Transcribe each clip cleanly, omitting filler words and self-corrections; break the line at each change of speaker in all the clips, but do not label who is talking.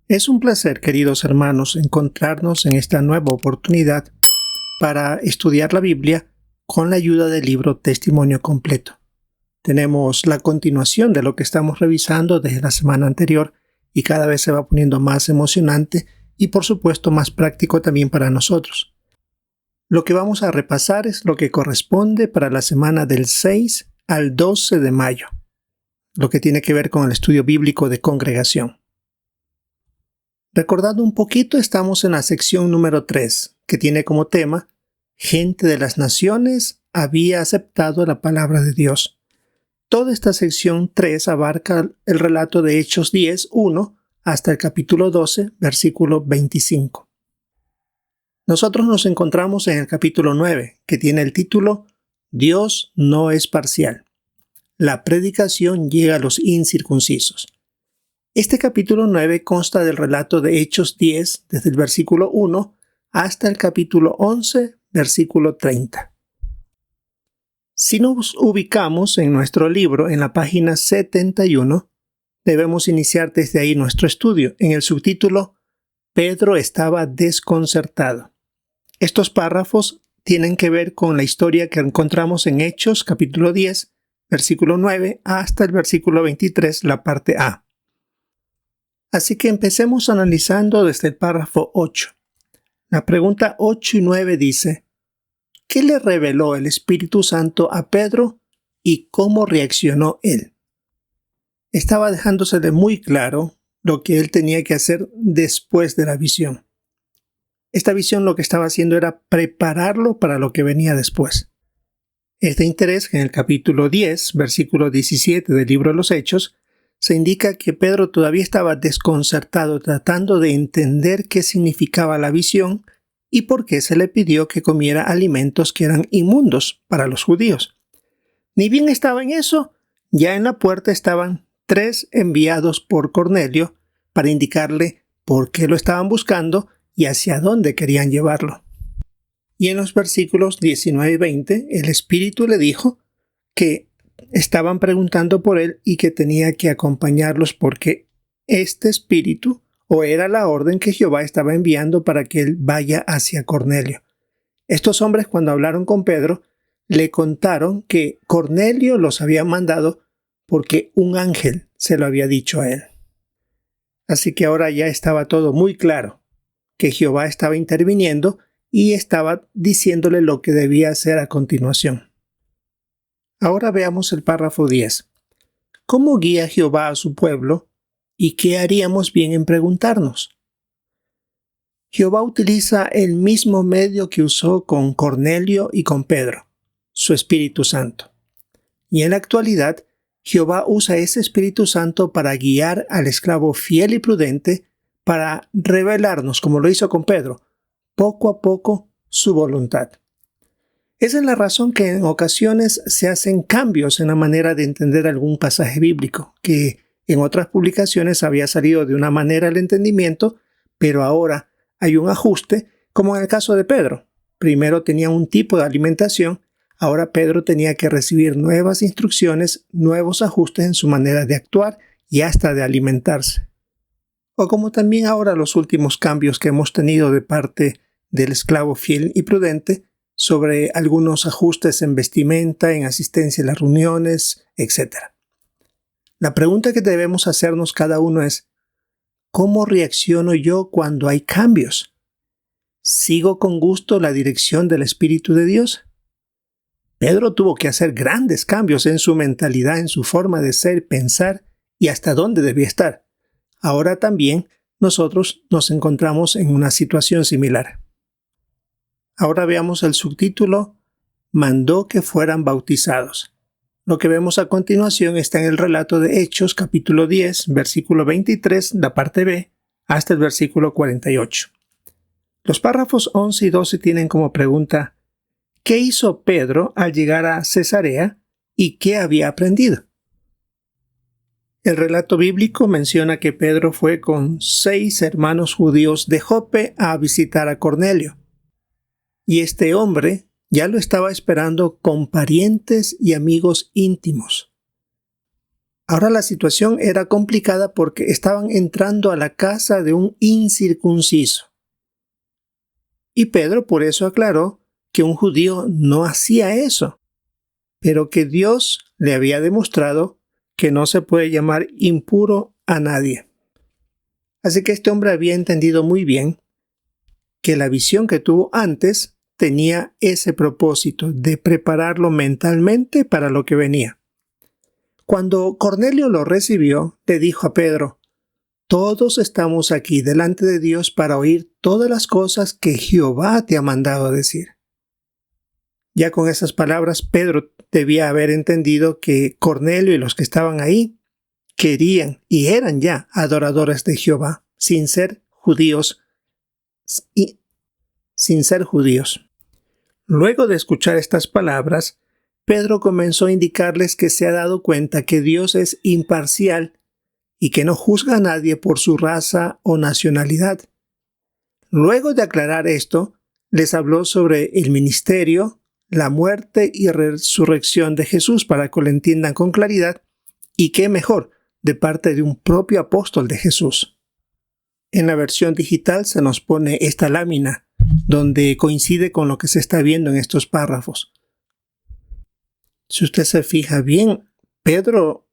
Es un placer, queridos hermanos, encontrarnos en esta nueva oportunidad para estudiar la Biblia con la ayuda del libro Testimonio Completo. Tenemos la continuación de lo que estamos revisando desde la semana anterior y cada vez se va poniendo más emocionante y por supuesto más práctico también para nosotros. Lo que vamos a repasar es lo que corresponde para la semana del 6 al 12 de mayo, lo que tiene que ver con el estudio bíblico de congregación. Recordando un poquito, estamos en la sección número 3, que tiene como tema Gente de las Naciones había aceptado la palabra de Dios. Toda esta sección 3 abarca el relato de Hechos 10, 1 hasta el capítulo 12, versículo 25. Nosotros nos encontramos en el capítulo 9, que tiene el título Dios no es parcial. La predicación llega a los incircuncisos. Este capítulo 9 consta del relato de Hechos 10, desde el versículo 1 hasta el capítulo 11, versículo 30. Si nos ubicamos en nuestro libro en la página 71, debemos iniciar desde ahí nuestro estudio en el subtítulo Pedro estaba desconcertado. Estos párrafos tienen que ver con la historia que encontramos en Hechos capítulo 10, versículo 9 hasta el versículo 23, la parte A. Así que empecemos analizando desde el párrafo 8. La pregunta 8 y 9 dice, ¿qué le reveló el Espíritu Santo a Pedro y cómo reaccionó él? Estaba dejándose de muy claro lo que él tenía que hacer después de la visión. Esta visión lo que estaba haciendo era prepararlo para lo que venía después. Es de interés que en el capítulo 10, versículo 17 del libro de los Hechos, se indica que Pedro todavía estaba desconcertado tratando de entender qué significaba la visión y por qué se le pidió que comiera alimentos que eran inmundos para los judíos. Ni bien estaba en eso, ya en la puerta estaban 3 enviados por Cornelio para indicarle por qué lo estaban buscando y hacia dónde querían llevarlo. Y en los versículos 19 y 20, el Espíritu le dijo que estaban preguntando por él y que tenía que acompañarlos porque este espíritu o era la orden que Jehová estaba enviando para que él vaya hacia Cornelio. Estos hombres, cuando hablaron con Pedro, le contaron que Cornelio los había mandado porque un ángel se lo había dicho a él. Así que ahora ya estaba todo muy claro, que Jehová estaba interviniendo y estaba diciéndole lo que debía hacer a continuación. Ahora veamos el párrafo 10. ¿Cómo guía Jehová a su pueblo y qué haríamos bien en preguntarnos? Jehová utiliza el mismo medio que usó con Cornelio y con Pedro, su Espíritu Santo. Y en la actualidad, Jehová usa ese Espíritu Santo para guiar al esclavo fiel y prudente para revelarnos, como lo hizo con Pedro, poco a poco su voluntad. Esa es la razón que en ocasiones se hacen cambios en la manera de entender algún pasaje bíblico, que en otras publicaciones había salido de una manera el entendimiento, pero ahora hay un ajuste, como en el caso de Pedro. Primero tenía un tipo de alimentación, ahora Pedro tenía que recibir nuevas instrucciones, nuevos ajustes en su manera de actuar y hasta de alimentarse. O como también ahora los últimos cambios que hemos tenido de parte del esclavo fiel y prudente, sobre algunos ajustes en vestimenta, en asistencia a las reuniones, etc. La pregunta que debemos hacernos cada uno es, ¿cómo reacciono yo cuando hay cambios? ¿Sigo con gusto la dirección del Espíritu de Dios? Pedro tuvo que hacer grandes cambios en su mentalidad, en su forma de ser, pensar y hasta dónde debía estar. Ahora también nosotros nos encontramos en una situación similar. Ahora veamos el subtítulo, mandó que fueran bautizados. Lo que vemos a continuación está en el relato de Hechos, capítulo 10, versículo 23, la parte B, hasta el versículo 48. Los párrafos 11 y 12 tienen como pregunta, ¿qué hizo Pedro al llegar a Cesarea y qué había aprendido? El relato bíblico menciona que Pedro fue con 6 hermanos judíos de Jope a visitar a Cornelio. Y este hombre ya lo estaba esperando con parientes y amigos íntimos. Ahora la situación era complicada porque estaban entrando a la casa de un incircunciso. Y Pedro por eso aclaró que un judío no hacía eso, pero que Dios le había demostrado que no se puede llamar impuro a nadie. Así que este hombre había entendido muy bien que la visión que tuvo antes tenía ese propósito de prepararlo mentalmente para lo que venía. Cuando Cornelio lo recibió, le dijo a Pedro: todos estamos aquí delante de Dios para oír todas las cosas que Jehová te ha mandado decir. Ya con esas palabras, Pedro debía haber entendido que Cornelio y los que estaban ahí querían y eran ya adoradores de Jehová, sin ser judíos. Luego de escuchar estas palabras, Pedro comenzó a indicarles que se ha dado cuenta que Dios es imparcial y que no juzga a nadie por su raza o nacionalidad. Luego de aclarar esto, les habló sobre el ministerio, la muerte y resurrección de Jesús para que lo entiendan con claridad, y qué mejor, de parte de un propio apóstol de Jesús. En la versión digital se nos pone esta lámina, donde coincide con lo que se está viendo en estos párrafos. Si usted se fija bien, Pedro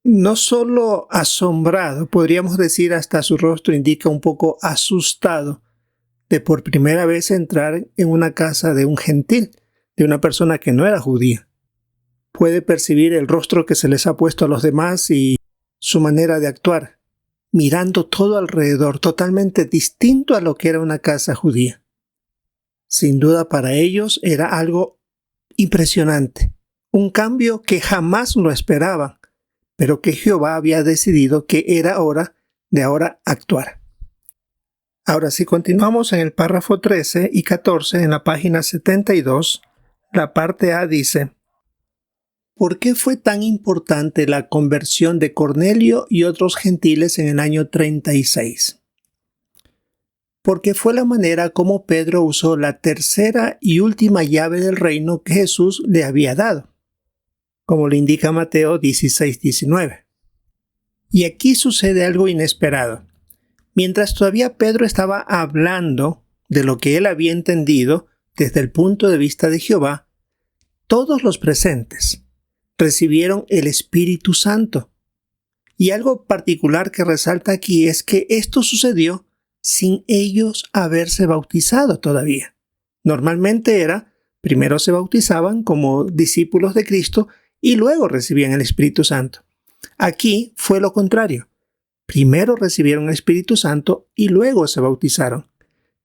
no solo asombrado, podríamos decir hasta su rostro indica un poco asustado de por primera vez entrar en una casa de un gentil, de una persona que no era judía. Puede percibir el rostro que se les ha puesto a los demás y su manera de actuar, mirando todo alrededor, totalmente distinto a lo que era una casa judía. Sin duda para ellos era algo impresionante, un cambio que jamás lo esperaban, pero que Jehová había decidido que era hora de ahora actuar. Ahora, si continuamos en el párrafo 13 y 14 en la página 72, la parte A dice: ¿por qué fue tan importante la conversión de Cornelio y otros gentiles en el año 36? Porque fue la manera como Pedro usó la tercera y última llave del reino que Jesús le había dado, como le indica Mateo 16:19. Y aquí sucede algo inesperado. Mientras todavía Pedro estaba hablando de lo que él había entendido desde el punto de vista de Jehová, todos los presentes recibieron el Espíritu Santo. Y algo particular que resalta aquí es que esto sucedió sin ellos haberse bautizado todavía. Normalmente era, primero se bautizaban como discípulos de Cristo y luego recibían el Espíritu Santo. Aquí fue lo contrario. Primero recibieron el Espíritu Santo y luego se bautizaron.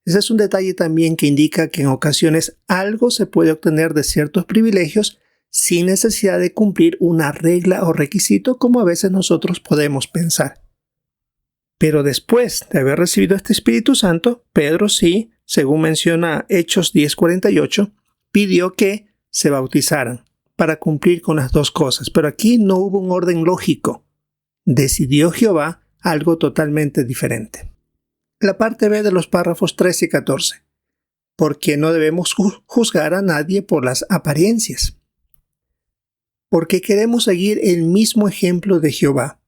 Ese es un detalle también que indica que en ocasiones algo se puede obtener de ciertos privilegios sin necesidad de cumplir una regla o requisito como a veces nosotros podemos pensar. Pero después de haber recibido este Espíritu Santo, Pedro sí, según menciona Hechos 10:48, pidió que se bautizaran para cumplir con las dos cosas. Pero aquí no hubo un orden lógico. Decidió Jehová algo totalmente diferente. La parte B de los párrafos 13 y 14. Porque no debemos juzgar a nadie por las apariencias. Porque queremos seguir el mismo ejemplo de Jehová,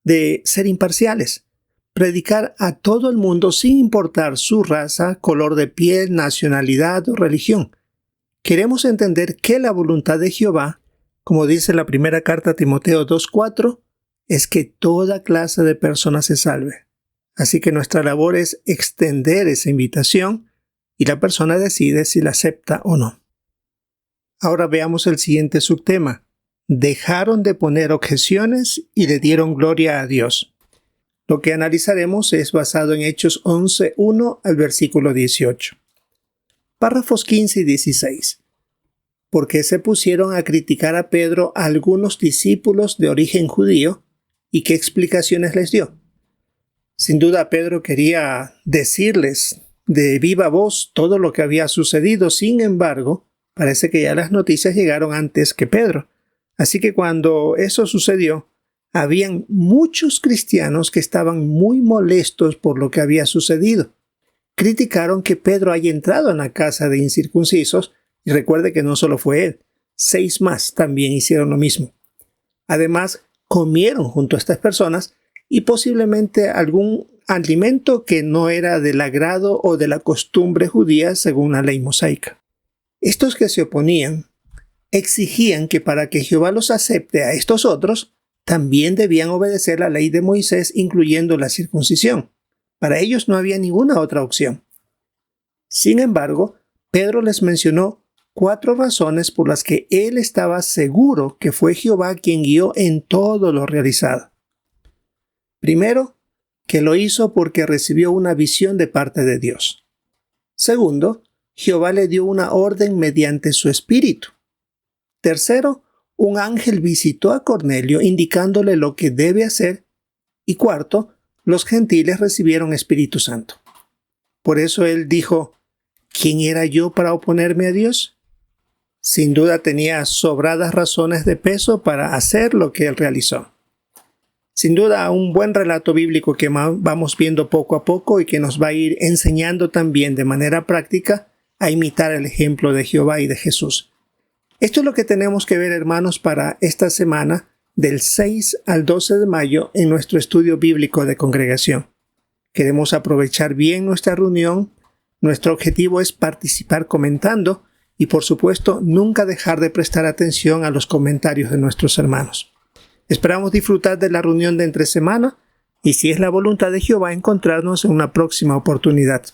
de ser imparciales, predicar a todo el mundo sin importar su raza, color de piel, nacionalidad o religión. Queremos entender que la voluntad de Jehová, como dice la primera carta a Timoteo 2:4, es que toda clase de personas se salve. Así que nuestra labor es extender esa invitación y la persona decide si la acepta o no. Ahora veamos el siguiente subtema. Dejaron de poner objeciones y le dieron gloria a Dios. Lo que analizaremos es basado en Hechos 11:1 al versículo 18. Párrafos 15 y 16. Porque se pusieron a criticar a Pedro a algunos discípulos de origen judío, ¿y qué explicaciones les dio? Sin duda Pedro quería decirles de viva voz todo lo que había sucedido. Sin embargo, parece que ya las noticias llegaron antes que Pedro. Así que cuando eso sucedió, habían muchos cristianos que estaban muy molestos por lo que había sucedido. Criticaron que Pedro haya entrado en la casa de incircuncisos, y recuerde que no solo fue él, 6 más también hicieron lo mismo. Además, comieron junto a estas personas y posiblemente algún alimento que no era del agrado o de la costumbre judía según la ley mosaica. Estos que se oponían exigían que para que Jehová los acepte a estos otros, también debían obedecer la ley de Moisés, incluyendo la circuncisión. Para ellos no había ninguna otra opción. Sin embargo, Pedro les mencionó 4 razones por las que él estaba seguro que fue Jehová quien guió en todo lo realizado. Primero, que lo hizo porque recibió una visión de parte de Dios. Segundo, Jehová le dio una orden mediante su espíritu. Tercero, un ángel visitó a Cornelio indicándole lo que debe hacer. Y cuarto, los gentiles recibieron Espíritu Santo. Por eso él dijo, ¿quién era yo para oponerme a Dios? Sin duda tenía sobradas razones de peso para hacer lo que él realizó. Sin duda, un buen relato bíblico que vamos viendo poco a poco y que nos va a ir enseñando también de manera práctica a imitar el ejemplo de Jehová y de Jesús. Esto es lo que tenemos que ver, hermanos, para esta semana del 6 al 12 de mayo en nuestro estudio bíblico de congregación. Queremos aprovechar bien nuestra reunión. Nuestro objetivo es participar comentando y, por supuesto, nunca dejar de prestar atención a los comentarios de nuestros hermanos. Esperamos disfrutar de la reunión de entre semana y, si es la voluntad de Jehová, encontrarnos en una próxima oportunidad.